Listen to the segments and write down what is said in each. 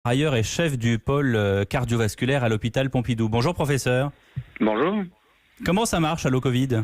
ailleurs est chef du pôle cardiovasculaire à l'hôpital Pompidou. Bonjour professeur. Bonjour. Comment ça marche Allo Covid?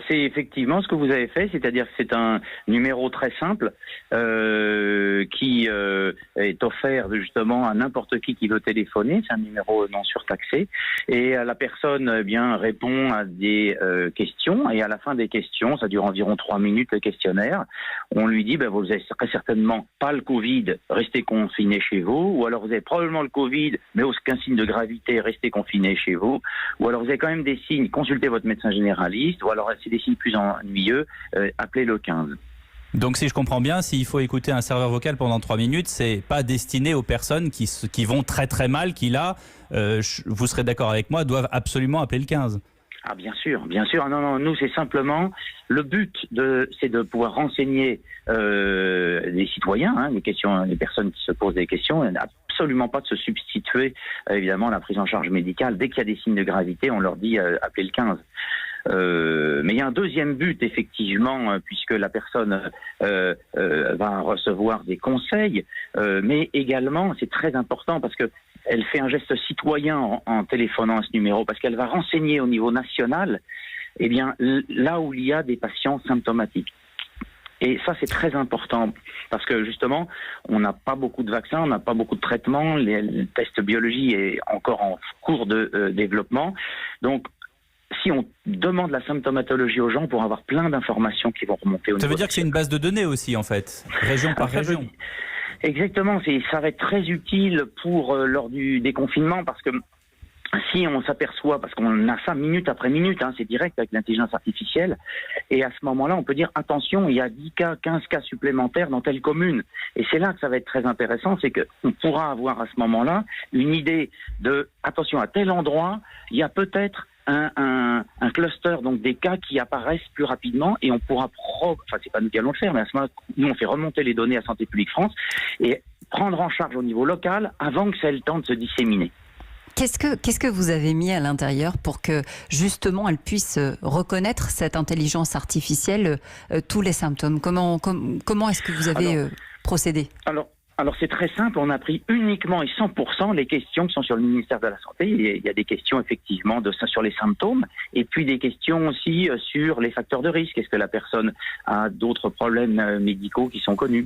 C'est effectivement ce que vous avez fait, c'est-à-dire que c'est un numéro très simple qui est offert justement à n'importe qui veut téléphoner. C'est un numéro non surtaxé et la personne répond à des questions et à la fin des questions, ça dure environ 3 minutes le questionnaire, on lui dit vous avez très certainement pas le Covid, restez confiné chez vous, ou alors vous avez probablement le Covid mais aucun signe de gravité, restez confiné chez vous, ou alors vous avez quand même des signes, consultez votre médecin généraliste, ou alors c'est des signes plus ennuyeux, appelez le 15. Donc si je comprends bien, s'il faut écouter un serveur vocal pendant 3 minutes, c'est pas destiné aux personnes qui vont très très mal, qui là, vous serez d'accord avec moi, doivent absolument appeler le 15. Ah bien sûr. Non, nous c'est simplement le but c'est de pouvoir renseigner les citoyens, les personnes qui se posent des questions, et absolument pas de se substituer évidemment à la prise en charge médicale. Dès qu'il y a des signes de gravité, on leur dit appelez le 15. Mais il y a un deuxième but effectivement, puisque la personne va recevoir des conseils, mais également c'est très important parce que elle fait un geste citoyen en téléphonant à ce numéro, parce qu'elle va renseigner au niveau national, là où il y a des patients symptomatiques. Et ça, c'est très important, parce que justement, on n'a pas beaucoup de vaccins, on n'a pas beaucoup de traitements, le test biologie est encore en cours de développement. Donc, si on demande la symptomatologie aux gens, pour avoir plein d'informations qui vont remonter au niveau. Ça veut dire que c'est une base de données aussi, en fait, région par région. Exactement, ça va être très utile pour lors du déconfinement, parce que si on s'aperçoit, parce qu'on a ça minute après minute, c'est direct avec l'intelligence artificielle, et à ce moment-là, on peut dire attention, il y a 10 cas, 15 cas supplémentaires dans telle commune. Et c'est là que ça va être très intéressant, c'est qu'on pourra avoir à ce moment-là une idée de attention, à tel endroit, il y a peut-être un cluster, donc des cas qui apparaissent plus rapidement, et on pourra, c'est pas nous qui allons le faire, mais à ce moment-là, nous on fait remonter les données à Santé publique France et prendre en charge au niveau local avant que ça ait le temps de se disséminer. Qu'est-ce que vous avez mis à l'intérieur pour que justement elle puisse reconnaître, cette intelligence artificielle, tous les symptômes? Comment est-ce que vous avez procédé? Alors c'est très simple, on a pris uniquement et 100% les questions qui sont sur le ministère de la Santé. Il y a des questions effectivement de ça sur les symptômes, et puis des questions aussi sur les facteurs de risque. Est-ce que la personne a d'autres problèmes médicaux qui sont connus?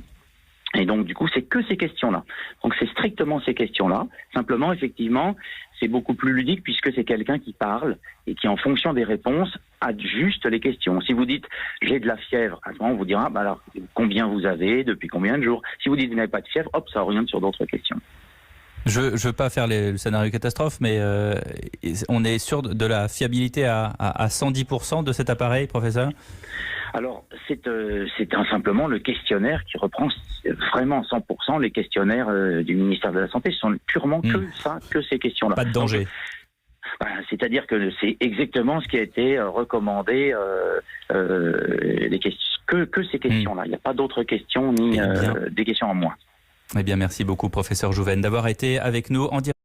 Et donc du coup c'est que ces questions-là. Donc c'est strictement ces questions-là. Simplement effectivement c'est beaucoup plus ludique, puisque c'est quelqu'un qui parle et qui en fonction des réponses ajuste les questions. Si vous dites j'ai de la fièvre, à ce moment on vous dira alors combien vous avez, depuis combien de jours. Si vous dites vous n'avez pas de fièvre, hop, ça oriente sur d'autres questions. Je veux pas faire le scénario catastrophe, mais on est sûr de la fiabilité à 110% de cet appareil, professeur? Alors, c'est simplement le questionnaire qui reprend vraiment 100% les questionnaires du ministère de la Santé. Ce sont purement que ces questions-là. Pas de danger. C'est-à-dire que c'est exactement ce qui a été recommandé, que ces questions-là. Il n'y a pas d'autres questions ni des questions en moins. Eh bien, merci beaucoup, professeur Jouven, d'avoir été avec nous en direct.